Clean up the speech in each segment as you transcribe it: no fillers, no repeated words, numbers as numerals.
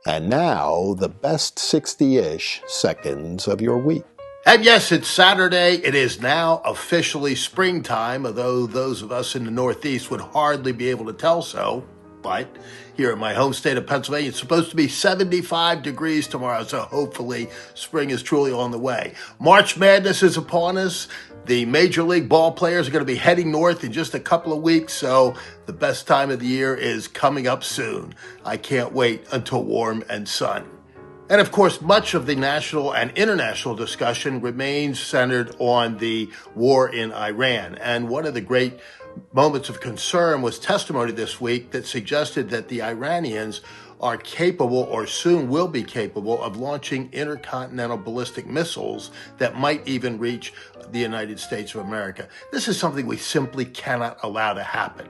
And now, the best 60-ish seconds of your week. And yes, it's Saturday. It is now officially springtime, although those of us in the Northeast would hardly be able to tell so. But here in my home state of Pennsylvania, it's supposed to be 75 degrees tomorrow, so hopefully spring is truly on the way. March Madness is upon us. The Major League ball players are going to be heading north in just a couple of weeks, so the best time of the year is coming up soon. I can't wait until warm and sun. And of course, much of the national and international discussion remains centered on the war in Iran. And one of the great moments of concern was testimony this week that suggested that the Iranians are capable, or soon will be capable, of launching intercontinental ballistic missiles that might even reach the United States of America. This is something we simply cannot allow to happen.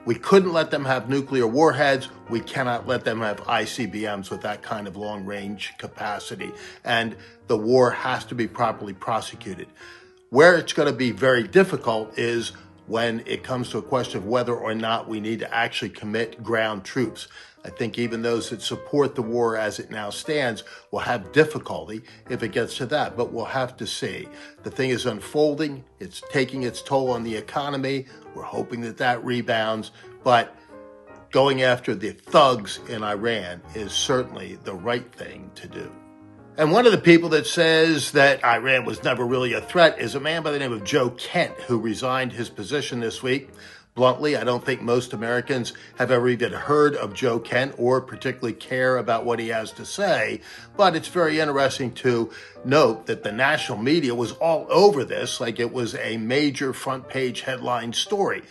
We couldn't let them have nuclear warheads. We cannot let them have ICBMs with that kind of long-range capacity. And the war has to be properly prosecuted. Where it's going to be very difficult is when it comes to a question of whether or not we need to actually commit ground troops. I think even those that support the war as it now stands will have difficulty if it gets to that, but we'll have to see. The thing is unfolding. It's taking its toll on the economy. We're hoping that that rebounds, but going after the thugs in Iran is certainly the right thing to do. And one of the people that says that Iran was never really a threat is a man by the name of Joe Kent, who resigned his position this week. Bluntly, I don't think most Americans have ever even heard of Joe Kent or particularly care about what he has to say, but it's very interesting to note that the national media was all over this like it was a major front page headline story.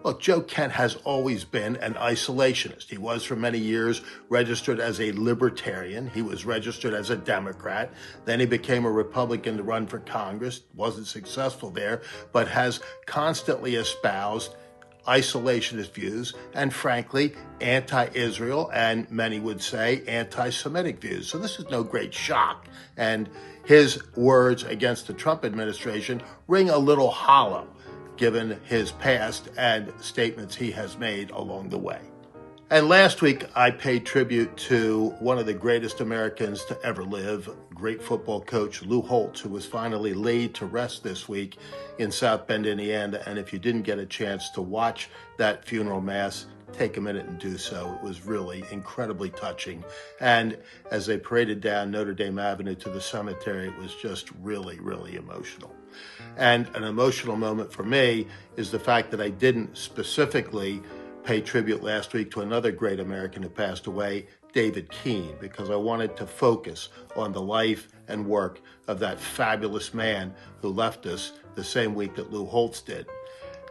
Look, Joe Kent has always been an isolationist. He was for many years registered as a libertarian. He was registered as a Democrat. Then he became a Republican to run for Congress, wasn't successful there, but has constantly espoused isolationist views and, frankly, anti-Israel and, many would say, anti-Semitic views. So this is no great shock. And his words against the Trump administration ring a little hollow, given his past and statements he has made along the way. And last week, I paid tribute to one of the greatest Americans to ever live, great football coach Lou Holtz, who was finally laid to rest this week in South Bend, Indiana. And if you didn't get a chance to watch that funeral mass, take a minute and do so. It was really incredibly touching. And as they paraded down Notre Dame Avenue to the cemetery, it was just really, really emotional. And an emotional moment for me is the fact that I didn't specifically pay tribute last week to another great American who passed away, David Keene, because I wanted to focus on the life and work of that fabulous man who left us the same week that Lou Holtz did.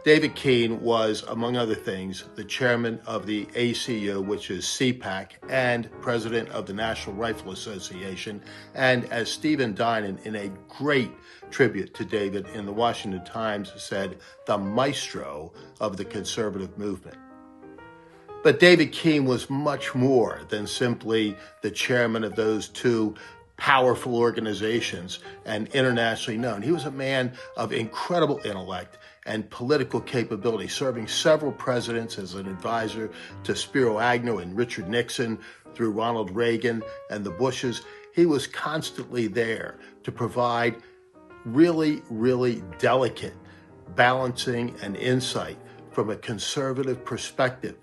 David Keene was, among other things, the chairman of the ACU, which is CPAC, and president of the National Rifle Association, and as Stephen Dinan, in a great tribute to David in the Washington Times, said, the maestro of the conservative movement. But David Keene was much more than simply the chairman of those two powerful organizations and internationally known. He was a man of incredible intellect and political capability, serving several presidents as an advisor to Spiro Agnew and Richard Nixon, through Ronald Reagan and the Bushes. He was constantly there to provide really, really delicate balancing and insight from a conservative perspective.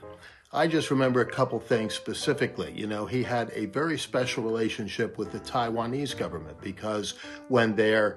I just remember a couple things specifically. You know, he had a very special relationship with the Taiwanese government because when their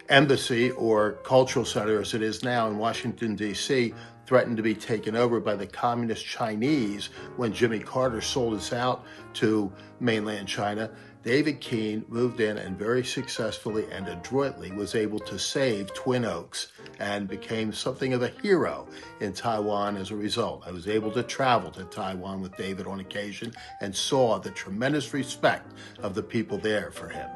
embassy or cultural center, as it is now in Washington, D.C., threatened to be taken over by the communist Chinese when Jimmy Carter sold us out to mainland China, David Keene moved in and very successfully and adroitly was able to save Twin Oaks and became something of a hero in Taiwan as a result. I was able to travel to Taiwan with David on occasion and saw the tremendous respect of the people there for him.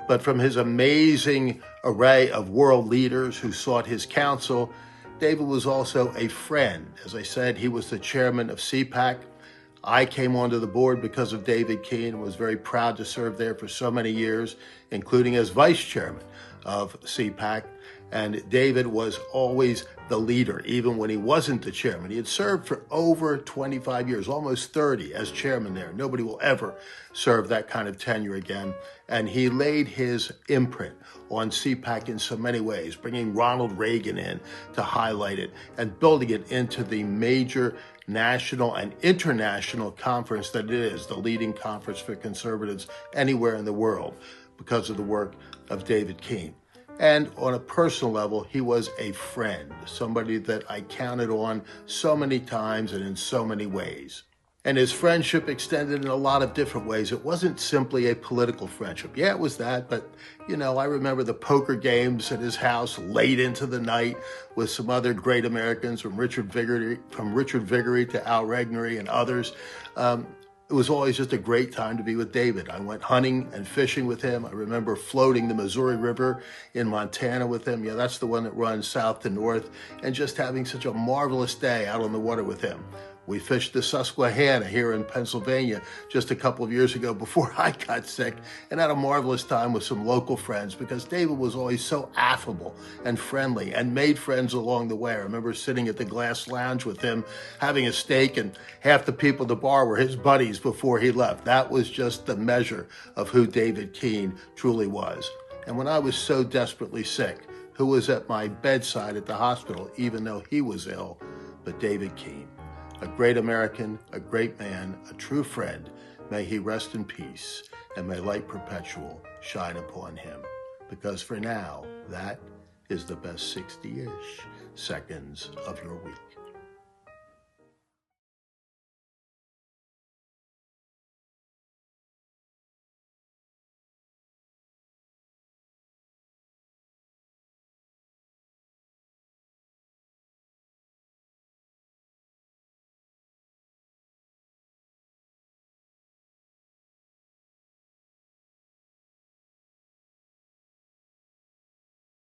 But from his amazing array of world leaders who sought his counsel, David was also a friend. As I said, he was the chairman of CPAC. I came onto the board because of David Keene and was very proud to serve there for so many years, including as vice chairman of CPAC. And David was always the leader, even when he wasn't the chairman. He had served for over 25 years, almost 30 as chairman there. Nobody will ever serve that kind of tenure again. And he laid his imprint on CPAC in so many ways, bringing Ronald Reagan in to highlight it and building it into the major national and international conference that it is, the leading conference for conservatives anywhere in the world, because of the work of David Keene. And on a personal level, he was a friend, somebody that I counted on so many times and in so many ways. And his friendship extended in a lot of different ways. It wasn't simply a political friendship. Yeah, it was that, but, I remember the poker games at his house late into the night with some other great Americans, from Richard Viguerie to Al Regnery and others. It was always just a great time to be with David. I went hunting and fishing with him. I remember floating the Missouri River in Montana with him. Yeah, that's the one that runs south to north, and just having such a marvelous day out on the water with him. We fished the Susquehanna here in Pennsylvania just a couple of years ago before I got sick, and had a marvelous time with some local friends, because David was always so affable and friendly and made friends along the way. I remember sitting at the Glass Lounge with him, having a steak, and half the people at the bar were his buddies before he left. That was just the measure of who David Keene truly was. And when I was so desperately sick, who was at my bedside at the hospital, even though he was ill, but David Keene. A great American, a great man, a true friend. May he rest in peace, and may light perpetual shine upon him. Because for now, that is the best 60-ish seconds of your week.